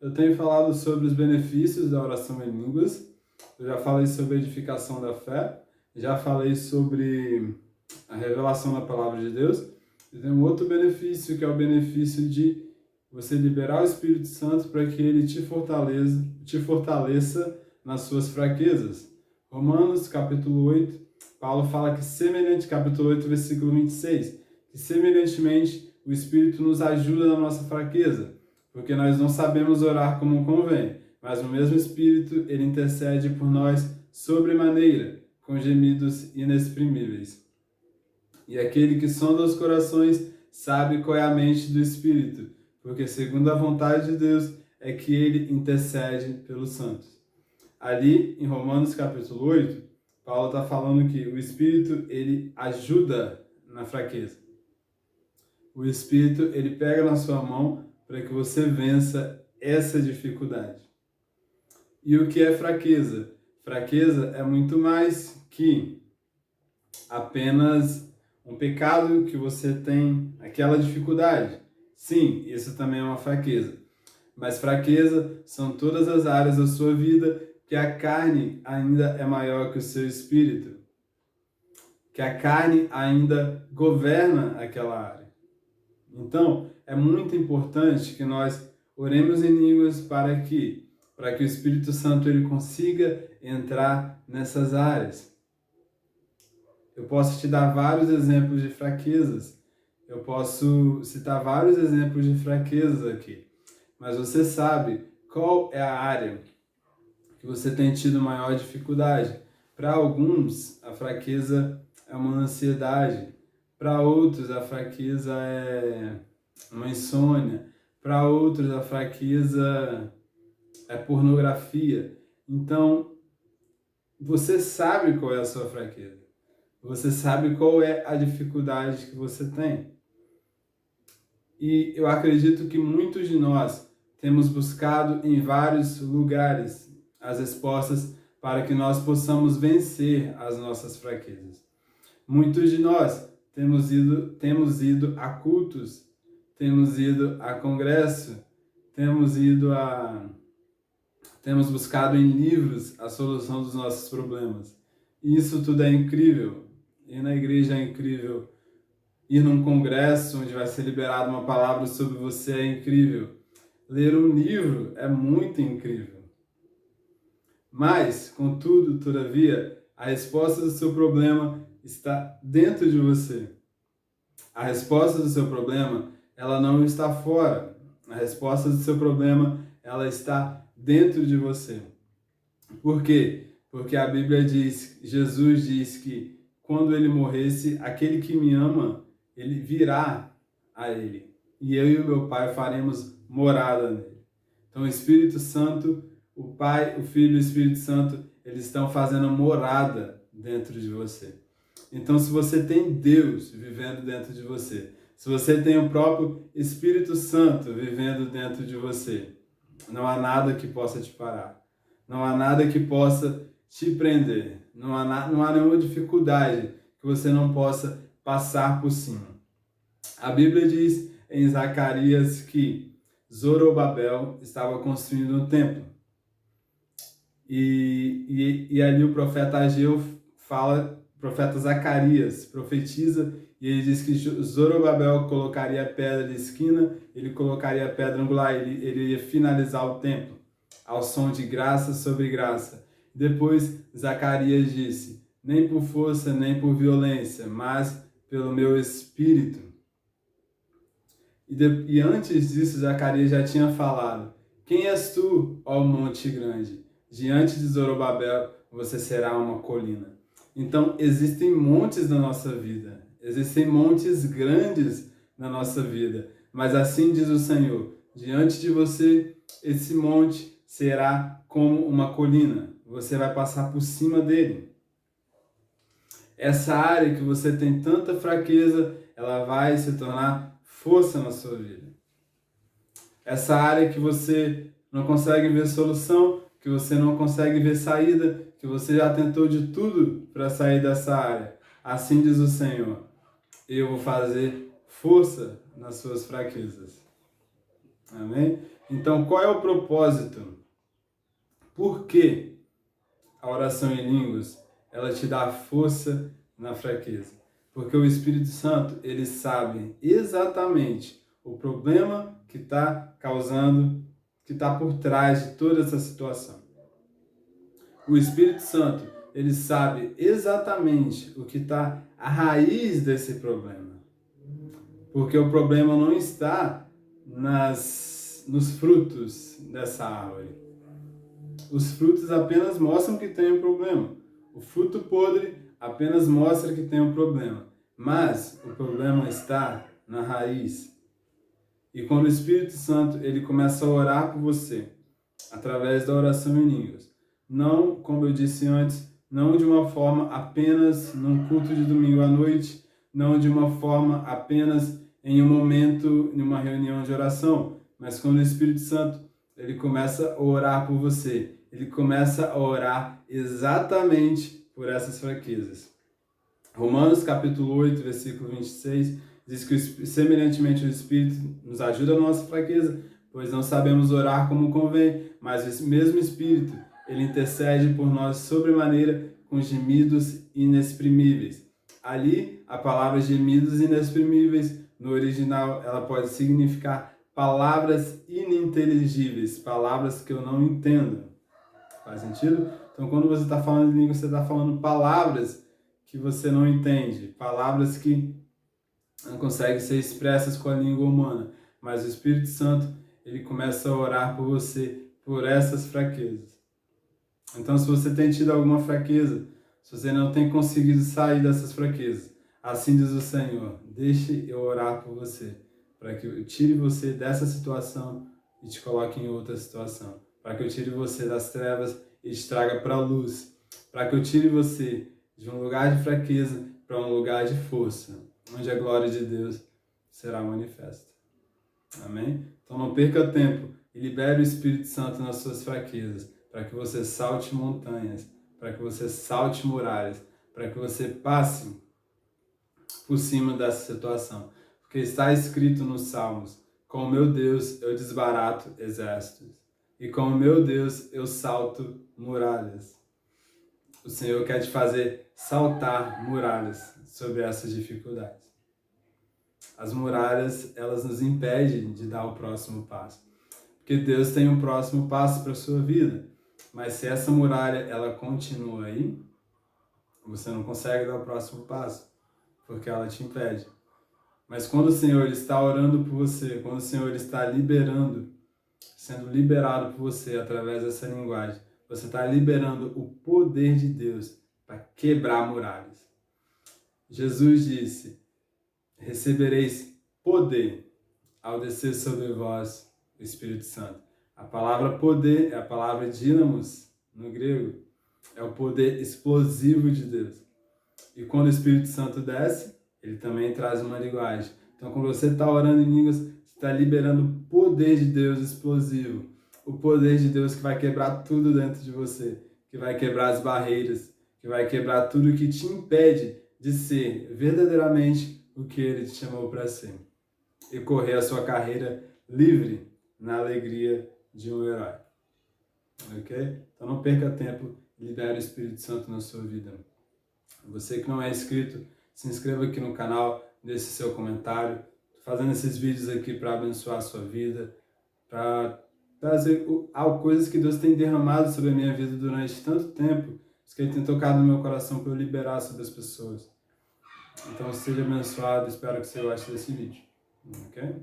Eu tenho falado sobre os benefícios da oração em línguas, eu já falei sobre a edificação da fé, já falei sobre a revelação da palavra de Deus, e tem um outro benefício que é o benefício de você liberar o Espírito Santo para que ele te fortaleça nas suas fraquezas. Romanos capítulo 8, Paulo fala que capítulo 8, versículo 26, que semelhantemente o Espírito nos ajuda na nossa fraqueza, porque nós não sabemos orar como convém, mas o mesmo Espírito, ele intercede por nós sobremaneira, com gemidos inexprimíveis. E aquele que sonda os corações sabe qual é a mente do Espírito, porque segundo a vontade de Deus é que ele intercede pelos santos. Ali, em Romanos capítulo 8, Paulo está falando que o Espírito, ele ajuda na fraqueza. O Espírito, ele pega na sua mão para que você vença essa dificuldade. E o que é fraqueza? Fraqueza é muito mais que apenas um pecado que você tem aquela dificuldade. Sim, isso também é uma fraqueza. Mas fraqueza são todas as áreas da sua vida que a carne ainda é maior que o seu espírito. Que a carne ainda governa aquela área. Então, é muito importante que nós oremos em línguas para que o Espírito Santo ele consiga entrar nessas áreas. Eu posso te dar vários exemplos de fraquezas. Eu posso citar vários exemplos de fraquezas aqui. Mas você sabe qual é a área que você tem tido maior dificuldade? Para alguns, a fraqueza é uma ansiedade. Para outros, a fraqueza é uma insônia. Para outros, a fraqueza é pornografia. Então, você sabe qual é a sua fraqueza. Você sabe qual é a dificuldade que você tem. E eu acredito que muitos de nós temos buscado em vários lugares as respostas para que nós possamos vencer as nossas fraquezas. Muitos de nós temos ido a cultos, temos ido a congresso, temos buscado em livros a solução dos nossos problemas. E isso tudo é incrível. Ir na igreja é incrível. Ir num congresso onde vai ser liberada uma palavra sobre você é incrível. Ler um livro é muito incrível. Mas, contudo, todavia, a resposta do seu problema está dentro de você. A resposta do seu problema, ela não está fora. A resposta do seu problema, ela está dentro de você. Por quê? Porque a Bíblia diz, Jesus diz que quando ele morresse, aquele que me ama, ele virá a ele. E eu e o meu Pai faremos morada nele. Então o Espírito Santo, o Pai, o Filho e o Espírito Santo, eles estão fazendo morada dentro de você. Então se você tem Deus vivendo dentro de você, se você tem o próprio Espírito Santo vivendo dentro de você, não há nada que possa te parar. Não há nada que possa te prender. Não há nenhuma dificuldade que você não possa passar por cima. A Bíblia diz em Zacarias que Zorobabel estava construindo um templo. E ali o profeta Ageu fala, o profeta Zacarias profetiza, e ele diz que Zorobabel colocaria a pedra de esquina, ele colocaria a pedra angular, ele ia finalizar o templo, ao som de graça sobre graça. Depois Zacarias disse, nem por força, nem por violência, mas pelo meu espírito. E antes disso, Zacarias já tinha falado, quem és tu, ó monte grande? Diante de Zorobabel, você será uma colina. Então, existem montes na nossa vida. Existem montes grandes na nossa vida. Mas assim diz o Senhor, diante de você, esse monte será como uma colina. Você vai passar por cima dele. Essa área que você tem tanta fraqueza, ela vai se tornar força na sua vida. Essa área que você não consegue ver solução, que você não consegue ver saída, que você já tentou de tudo para sair dessa área. Assim diz o Senhor, eu vou fazer força nas suas fraquezas. Amém? Então, qual é o propósito? Por que a oração em línguas, ela te dá força na fraqueza? Porque o Espírito Santo, ele sabe exatamente o problema que está causando, que está por trás de toda essa situação. O Espírito Santo, ele sabe exatamente o que está a raiz desse problema. Porque o problema não está nos frutos dessa árvore. Os frutos apenas mostram que tem um problema. O fruto podre apenas mostra que tem um problema. Mas o problema está na raiz. E quando o Espírito Santo ele começa a orar por você, através da oração em línguas, não, como eu disse antes, não de uma forma apenas num culto de domingo à noite, não de uma forma apenas em um momento, em uma reunião de oração, mas quando o Espírito Santo ele começa a orar por você, ele começa a orar exatamente por essas fraquezas. Romanos capítulo 8, versículo 26, diz que semelhantemente o Espírito nos ajuda na nossa fraqueza, pois não sabemos orar como convém, mas o mesmo Espírito, ele intercede por nós sobremaneira com gemidos inexprimíveis. Ali, a palavra gemidos inexprimíveis, no original, ela pode significar palavras ininteligíveis, palavras que eu não entendo. Faz sentido? Então, quando você está falando em língua, você está falando palavras que você não entende, palavras que não conseguem ser expressas com a língua humana. Mas o Espírito Santo, ele começa a orar por você, por essas fraquezas. Então, se você tem tido alguma fraqueza, se você não tem conseguido sair dessas fraquezas, assim diz o Senhor, deixe eu orar por você, para que eu tire você dessa situação e te coloque em outra situação, para que eu tire você das trevas e te traga para a luz, para que eu tire você de um lugar de fraqueza para um lugar de força, onde a glória de Deus será manifesta. Amém? Então não perca tempo e libere o Espírito Santo nas suas fraquezas, para que você salte montanhas, para que você salte muralhas, para que você passe por cima dessa situação. Porque está escrito nos Salmos, com o meu Deus eu desbarato exércitos, e com o meu Deus eu salto muralhas. O Senhor quer te fazer saltar muralhas sobre essas dificuldades. As muralhas, elas nos impedem de dar o próximo passo. Porque Deus tem um próximo passo para a sua vida. Mas se essa muralha, ela continua aí, você não consegue dar o próximo passo, porque ela te impede. Mas quando o Senhor ele está orando por você, quando o Senhor ele está liberando, sendo liberado por você através dessa linguagem, você está liberando o poder de Deus para quebrar muralhas. Jesus disse, recebereis poder ao descer sobre vós o Espírito Santo. A palavra poder é a palavra dínamos no grego, é o poder explosivo de Deus. E quando o Espírito Santo desce, ele também traz uma linguagem. Então, quando você está orando em línguas, você está liberando o poder de Deus explosivo. O poder de Deus que vai quebrar tudo dentro de você, que vai quebrar as barreiras, que vai quebrar tudo que te impede de ser verdadeiramente o que Ele te chamou para ser. E correr a sua carreira livre na alegria de um herói. Ok? Então não perca tempo e libere o Espírito Santo na sua vida. Você que não é inscrito, se inscreva aqui no canal, deixe seu comentário. Estou fazendo esses vídeos aqui para abençoar a sua vida, para trazer coisas que Deus tem derramado sobre a minha vida durante tanto tempo, que Ele tem tocado no meu coração para eu liberar sobre as pessoas. Então seja abençoado, espero que você goste desse vídeo. Ok?